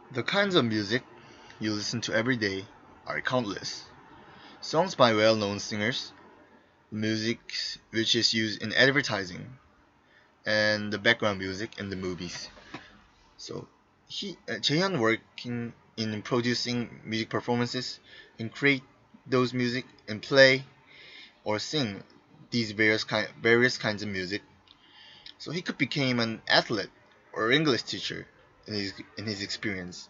The kinds of music you listen to every day are countless. Songs by well-known singers, music which is used in advertising, and the background music in the movies. So Jaehyun working in producing music performances and create those music and play or sing these various kinds of music. So he could become an athlete or English teacher in his experience.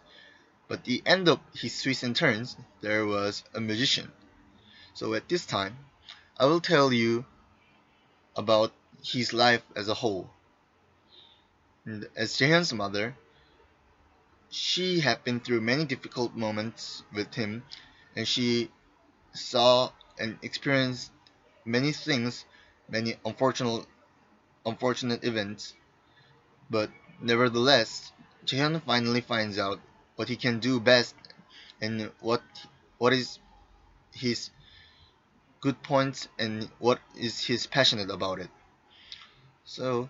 But the end of his twists and turns, there was a magician. So at this time, I will tell you about his life as a whole. And as Jaehyun's mother, she had been through many difficult moments with him, and she saw and experienced many things, many unfortunate events. But nevertheless, Jaehyun finally finds out what he can do best and what is his good points and what is he's passionate about it. So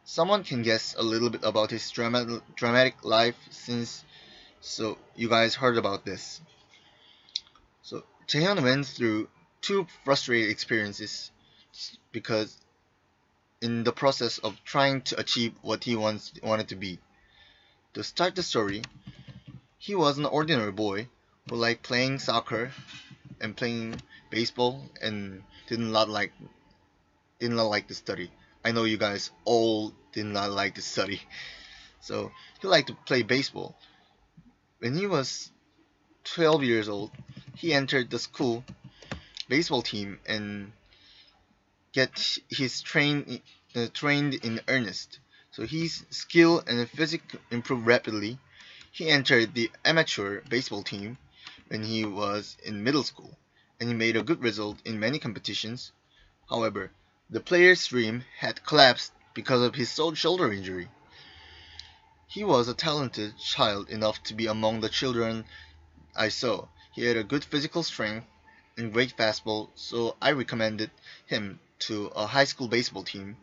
someone can guess a little bit about his dramatic life since you guys heard about this. So Jaehyun went through two frustrating experiences because in the process of trying to achieve what he wanted to be. To start the story, he was an ordinary boy who liked playing soccer and playing baseball and did not like to study. I know you guys all did not like to study. So he liked to play baseball. When he was 12 years old, he entered the school baseball team and get his trained in earnest. So his skill and physique improved rapidly. He entered the amateur baseball team when he was in middle school, and he made a good result in many competitions. However, the player's dream had collapsed because of his shoulder injury. He was a talented child enough to be among the children I saw. He had a good physical strength and great fastball, so I recommended him to a high school baseball team.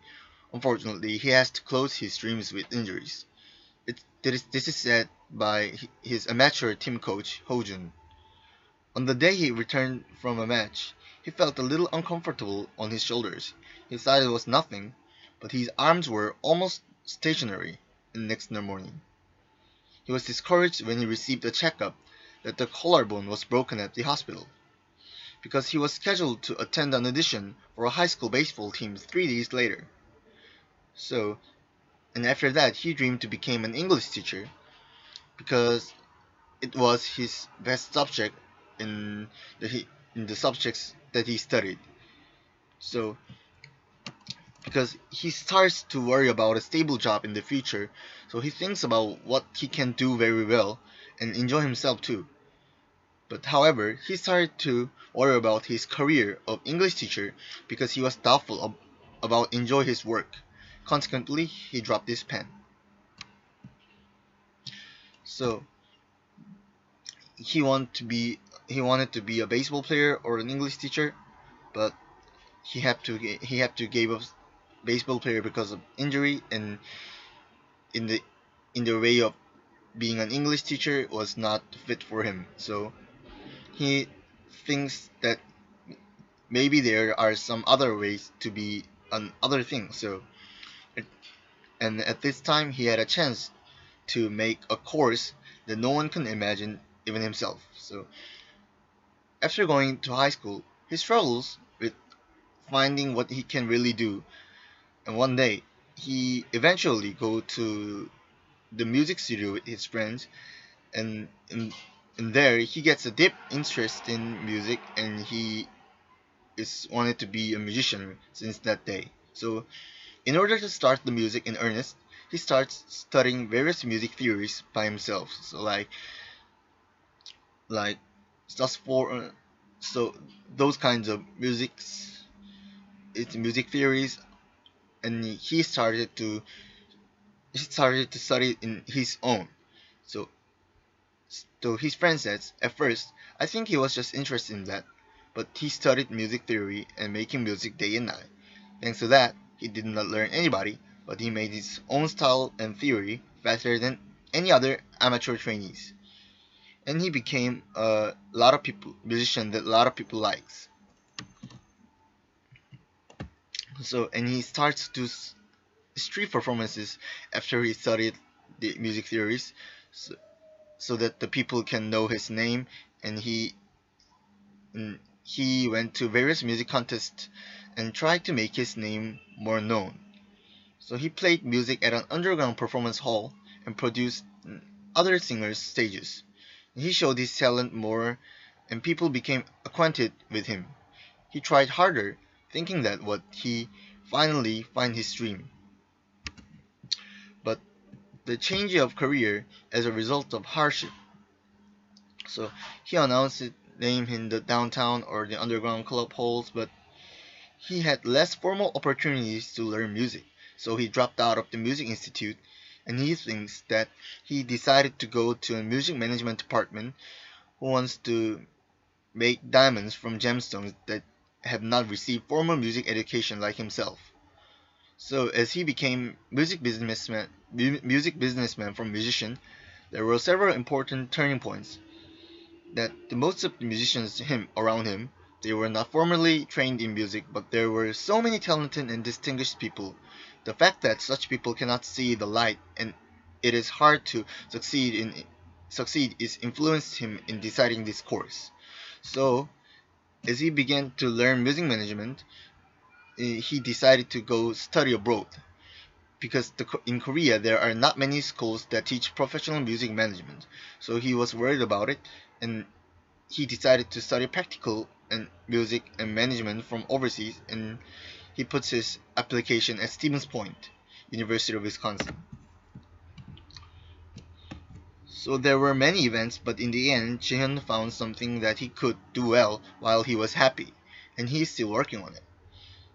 Unfortunately, he has to close his dreams with injuries. This is said by his amateur team coach, Hojun. On the day he returned from a match, he felt a little uncomfortable on his shoulders. He thought it was nothing, but his arms were almost stationary the next morning. He was discouraged when he received a checkup that the collarbone was broken at the hospital, because he was scheduled to attend an audition for a high school baseball team 3 days later. So, and after that, he dreamed to become an English teacher because it was his best subject in the subjects that he studied. So, because he starts to worry about a stable job in the future, so he thinks about what he can do very well and enjoy himself too. But however, he started to worry about his career of English teacher because he was doubtful about enjoy his work. Consequently, he dropped his pen. So he wanted to be a baseball player or an English teacher, but he had to give up baseball player because of injury, and in the way of being an English teacher was not fit for him. So he thinks that maybe there are some other ways to be on other things. And at this time he had a chance to make a course that no one can imagine, even himself. So after going to high school, he struggles with finding what he can really do, and one day he eventually go to the music studio with his friends, and in there he gets a deep interest in music, and he is wanted to be a musician since that day. So in order to start the music in earnest, he starts studying various music theories by himself. So like just for so those kinds of musics, it's music theories, and he started to study in his own. So so his friend says at first, I think he was just interested in that, but he studied music theory and making music day and night. Thanks to that, he did not learn anybody, but he made his own style and theory faster than any other amateur trainees. And he became a lot of people musician that a lot of people likes. So and he starts to street performances after he studied the music theories, so, so that the people can know his name. And he went to various music contests and tried to make his name more known. So he played music at an underground performance hall and produced other singers' stages. He showed his talent more and people became acquainted with him. He tried harder, thinking that what he finally find his dream. But the change of career as a result of hardship. So he announced it name in the downtown or the underground club halls, but he had less formal opportunities to learn music. So he dropped out of the music institute, and he thinks that he decided to go to a music management department who wants to make diamonds from gemstones that have not received formal music education like himself. So as he became music businessman from musician, there were several important turning points. That the most of the musicians him around him, they were not formally trained in music, but there were so many talented and distinguished people. The fact that such people cannot see the light and it is hard to succeed is influenced him in deciding this course. So as he began to learn music management, he decided to go study abroad because in Korea there are not many schools that teach professional music management. So he was worried about it, and he decided to study practical and music and management from overseas, and he puts his application at Stevens Point, University of Wisconsin. So there were many events, but in the end, Jihyun found something that he could do well while he was happy, and he is still working on it.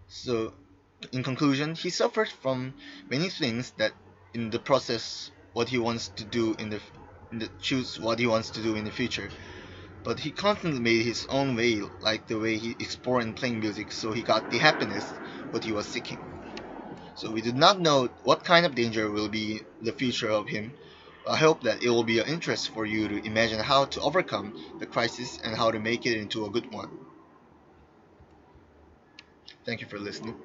So, in conclusion, he suffered from many things that in the process what he wants to do in the choose what he wants to do in the future. But he constantly made his own way, like the way he explored and playing music, so he got the happiness what he was seeking. So we do not know what kind of danger will be the future of him. I hope that it will be of interest for you to imagine how to overcome the crisis and how to make it into a good one. Thank you for listening.